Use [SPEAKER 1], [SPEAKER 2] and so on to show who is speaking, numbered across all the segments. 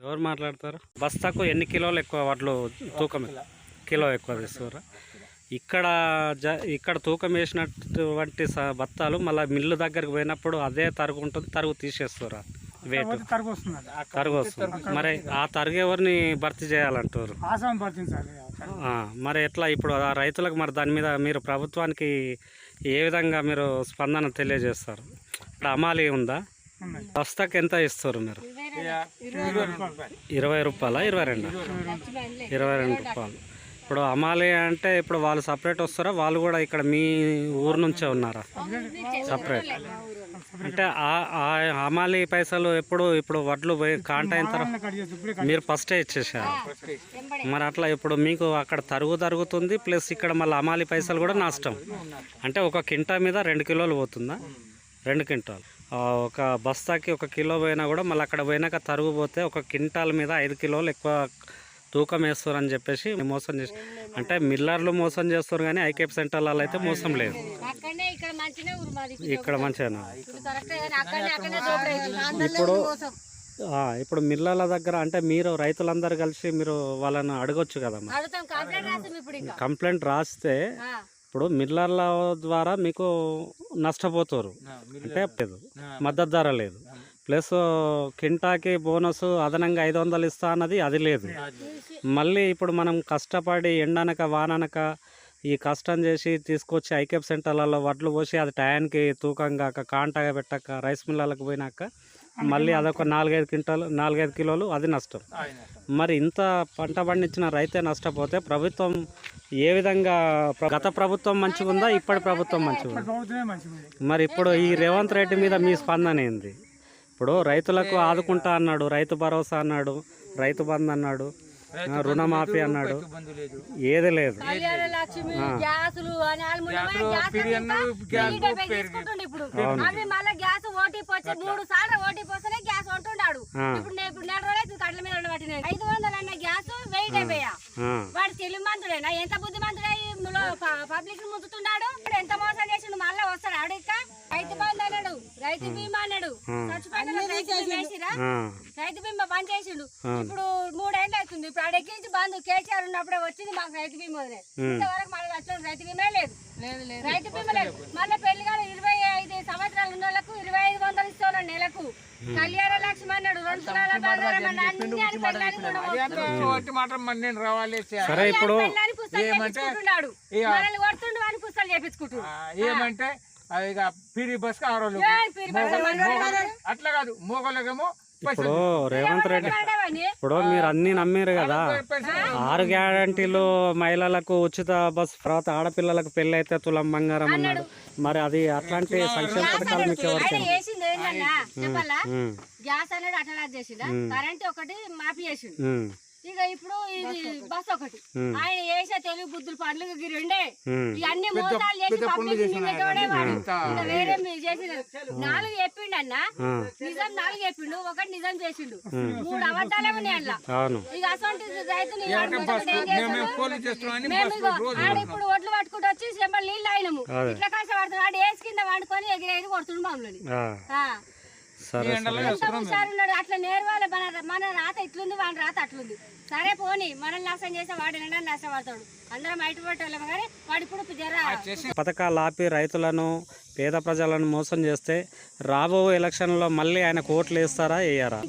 [SPEAKER 1] ఎవరు మాట్లాడతారు? బస్తాకు ఎన్ని కిలోలు ఎక్కువ వడ్లు తూకం కిలో ఎక్కువ తీసుకోరా? ఇక్కడ తూకం వేసినటువంటి బత్తాలు మళ్ళీ మిల్లు దగ్గరికి పోయినప్పుడు అదే తరుగు ఉంటుంది, తరుగు తీసేస్తారా? వెయిట్ తరుగు వస్తుంది. మరి ఆ తరుగు ఎవరిని భర్తీ చేయాలంటారు? మరి ఎట్లా ఇప్పుడు ఆ రైతులకు మరి దాని మీద మీరు ప్రభుత్వానికి ఏ విధంగా మీరు స్పందన తెలియజేస్తారు? ఇప్పుడు అమాలి ఉందా? బస్తాకి ఎంత ఇస్తారు మీరు? 20 రూపాయలా? 22? 22 రూపాయలు. ఇప్పుడు అమాలి అంటే ఇప్పుడు వాళ్ళు సపరేట్ వస్తారా? వాళ్ళు కూడా ఇక్కడ మీ ఊరు నుంచే ఉన్నారా సపరేట్? అంటే అమాలి పైసలు ఇప్పుడు వడ్లు పోయి కాంట అయిన తర్వాత మీరు ఫస్టే ఇచ్చేసారు. మరి అట్లా ఇప్పుడు మీకు అక్కడ తరుగుతుంది, ప్లస్ ఇక్కడ మళ్ళీ అమాలి పైసలు కూడా నష్టం. అంటే ఒక కింటా మీద 2 కిలోలు పోతుందా? 2 క్వింటాలు. ఒక బస్తాకి 1 కిలో పోయినా కూడా మళ్ళీ అక్కడ పోయినాక తరుగు పోతే 1 క్వింటాల్ మీద 5 కిలోలు ఎక్కువ తూకం వేస్తారని చెప్పేసి మోసం చేసి, అంటే మిల్లర్లు మోసం చేస్తారు కానీ ఐకేపీ సెంటర్లలో అయితే మోసం లేదు. ఇక్కడ మంచిగా ఇప్పుడు మిల్లర్ల దగ్గర అంటే మీరు రైతులందరూ కలిసి మీరు వాళ్ళని అడగొచ్చు కదా. కంప్లైంట్ రాస్తే ఇప్పుడు మిల్లర్ల ద్వారా మీకు నష్టపోతారు, అంటే మద్దతు ధర లేదు, ప్లస్ కింటాకి బోనస్ అదనంగా 500 ఇస్తా అన్నది అది లేదు. మళ్ళీ ఇప్పుడు మనం కష్టపడి ఎండనక వాననక ఈ కష్టం చేసి తీసుకొచ్చి ఐకేపీ సెంటర్లలో వడ్లు పోసి అది టయానికి తూకం కాక కాంటగా పెట్టక రైస్ మిల్లర్లకు పోయినాక మళ్ళీ అదొక 4-5 కిలోలు అది నష్టం. మరి ఇంత పంట పండించిన రైతే నష్టపోతే ప్రభుత్వం ఏ విధంగా? గత ప్రభుత్వం మంచిగా ఉందా, ఇప్పటి ప్రభుత్వం మంచిగా ఉందా? మరి ఇప్పుడు ఈ రేవంత్ రెడ్డి మీద మీ స్పందన ఏంది? ఇప్పుడు రైతులకు ఆదుకుంటా అన్నాడు, రైతు భరోసా అన్నాడు, రైతు బంధు అన్నాడు, రుణమాఫీ అన్నాడు, ఏది లేదు.
[SPEAKER 2] వాడు తెలివిమంతుడేనా? ఎంత బుద్ధిమంతుడై పబ్లిక్ ముందుతున్నాడు, ఎంత మోసం చేసిండు. మళ్ళా వస్తాడు అడిగ రైతు బంధు అన్నాడు, రైతు బీమా అన్నాడు, రైతు బీమా బంద్ చేసిండు. ఇప్పుడు 3 ఏళ్ళు అవుతుంది. ఇప్పుడు అడెక్కించి బంద్ కేసీఆర్ ఉన్నప్పుడే వచ్చింది మాకు రైతు బీమా. ఇంతవరకు మళ్ళీ వచ్చిన రైతు బీమా లేదు, రైతు బీమా లేదు. మళ్ళీ పెళ్లి కాదు 25 సంవత్సరాలు ఉన్న వాళ్ళకు 2500 ఇస్తున్నాడు నెలకు. కళ్యాణ లక్ష్మి అన్నాడు, 2 తులాల బంగారం
[SPEAKER 1] సరే ఇప్పుడు
[SPEAKER 2] పుస్తకాలు మనల్ని కొడుతుండు అని పుస్తకాలు చేపించుకుంటున్నాడు.
[SPEAKER 3] ఏమంటే పిరి బస్ అట్లా కాదు, మోగోళ్ళకేమో.
[SPEAKER 1] ఇప్పుడు రేవంత్ రెడ్డి ఇప్పుడు మీరు అన్ని నమ్మారు కదా, 6 గ్యారంటీలు మహిళలకు ఉచిత బస్, తర్వాత ఆడపిల్లలకు పెళ్లి అయితే తులం బంగారం అన్నాడు. మరి అది అట్లాంటి సంక్షేమ పథకాలు మీకు ఎవరికి?
[SPEAKER 2] గ్యాస్ అనేది అట్లా చేసిండు, కరెంట్ ఒకటి మాఫీ చేసిండు. ఇక ఇప్పుడు ఇది బస్ ఒకటి ఆయన వేసే తెలుగు బుద్ధులు పండ్లు రెండే. ఇవన్నీ మోసాలు చేసి పబ్లిక్ వేరే చేసిన 4 చెప్పిండు అన్న, నిజం 4 చెప్పిండు, ఒకటి నిజం చేసిండు, 3 అబద్ధాలే ఉన్నాయి అట్లా. ఇక అసలు రైతులు ఆడ ఇప్పుడు ఒడ్లు పట్టుకుంటూ వచ్చి చెంబలు నీళ్ళు అయినము ఇట్లా కష్టపడుతున్నాడు. ఆడ వేసి కింద వండుకొని ఎగిరేది కొడుతుండు మమ్మల్ని. హుషారున్నాడు అట్లా నేర్వాలి. మన రాత ఇట్లుంది, వాడి రాత అట్లుంది. సరే పోనీ మనల్ని నాశనం చేస్తే వాడి నష్టపడతాడు. అందరం బయట పట్టాము కానీ వాడు ఇప్పుడు
[SPEAKER 1] పథకాలు ఆపి రైతులను పేద ప్రజలను మోసం చేస్తే రాబో ఎలక్షన్లో మళ్ళీ ఆయన ఓట్లు వేస్తారా వేయరా?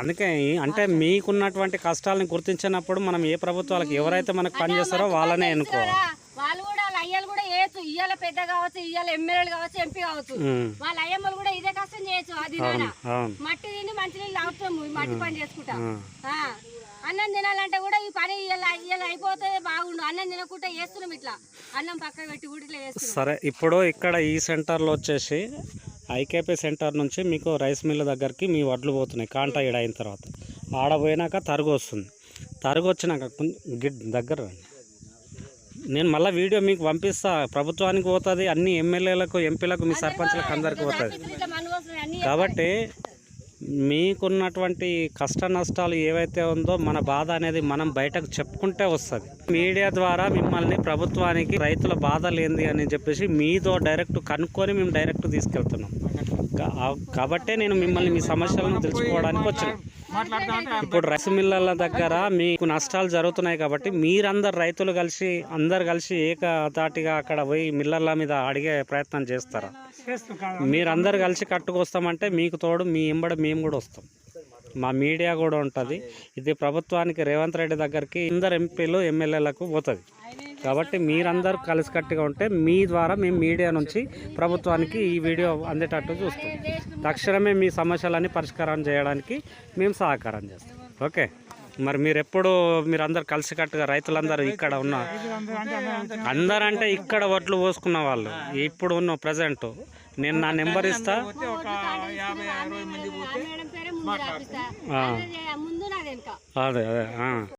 [SPEAKER 1] అందుకే అంటే మీకున్నటువంటి కష్టాలను గుర్తించినప్పుడు మనం ఏ ప్రభుత్వాలకు ఎవరైతే మనకు పనిచేస్తారో వాళ్ళనే ఎన్నుకోవాలి.
[SPEAKER 2] వాళ్ళు కూడా వాళ్ళ అయ్యలు కూడా వేయచ్చు, ఇయ్యాల పెద్ద కావచ్చు, ఇయ్యాల ఎమ్మెల్యేలు కావచ్చు, ఎంపీ కావచ్చు, వాళ్ళ అయ్యమ్మలు కూడా ఇదే కష్టం చేయొచ్చు. అది మట్టి తిని మంచి నీళ్ళు తాగుతాము, మట్టి పని చేసుకుంటా. అన్నం తినాలంటే కూడా ఈ పని ఇయ్యాల అయిపోతే బాగుండు. అన్నం తినకుండా వేస్తున్నాం, ఇట్లా అన్నం పక్కన పెట్టి ఊటిలో వేస్తున్నాం.
[SPEAKER 1] సరే ఇప్పుడు ఇక్కడ ఈ సెంటర్లో వచ్చేసి ఐకేపీ సెంటర్ నుంచి మీకు రైస్ మిల్ దగ్గరికి మీ వడ్లు పోతున్నాయి. కాంటా ఈడ అయిన తర్వాత ఆడపోయినాక తరుగు వస్తుంది. తరుగు వచ్చినాక దగ్గర నేను మళ్ళీ వీడియో మీకు పంపిస్తా. ప్రభుత్వానికి పోతుంది, అన్ని ఎమ్మెల్యేలకు, ఎంపీలకు, మీ సర్పంచ్లకు అందరికి పోతుంది. కాబట్టి మీకున్నటువంటి కష్ట నష్టాలు ఏవైతే ఉందో మన బాధ అనేది మనం బయటకు చెప్పుకుంటే వస్తుంది. మీడియా ద్వారా మిమ్మల్ని ప్రభుత్వానికి రైతుల బాధలు ఏంది అని చెప్పేసి మీతో డైరెక్ట్ కనుక్కొని మేము డైరెక్ట్ తీసుకెళ్తున్నాం. కాబట్టే నేను మిమ్మల్ని మీ సమస్యలను తెలుసుకోవడానికి వచ్చాను. ఇప్పుడు రైస్ మిల్లర్ల దగ్గర మీకు నష్టాలు జరుగుతున్నాయి కాబట్టి మీరందరు రైతులు అందరు కలిసి ఏకతాటిగా అక్కడ పోయి మిల్లర్ల మీద అడిగే ప్రయత్నం చేస్తారా? మీరందరు కలిసి కట్టుకొస్తామంటే మీకు తోడు మీ ఎంబడ మేము కూడా వస్తాం. మా మీడియా కూడా ఉంటుంది. ఇది ప్రభుత్వానికి రేవంత్ రెడ్డి దగ్గరికి అందరు ఎంపీలు ఎమ్మెల్యేలకు పోతుంది. కాబట్టి మీరందరూ కలిసికట్టుగా ఉంటే మీ ద్వారా మేము మీడియా నుంచి ప్రభుత్వానికి ఈ వీడియో అందేటట్టు చూస్తాం. తక్షణమే మీ సమస్యలన్నీ పరిష్కారం చేయడానికి మేము సహకారం చేస్తాం. ఓకే, మరి మీరందరూ కలిసికట్టుగా రైతులందరూ ఇక్కడ ఉన్న అందరంటే ఇక్కడ ఒట్లు పోసుకున్న వాళ్ళు ఇప్పుడు ఉన్న ప్రజెంట్ నేను నా నెంబర్ ఇస్తా. అదే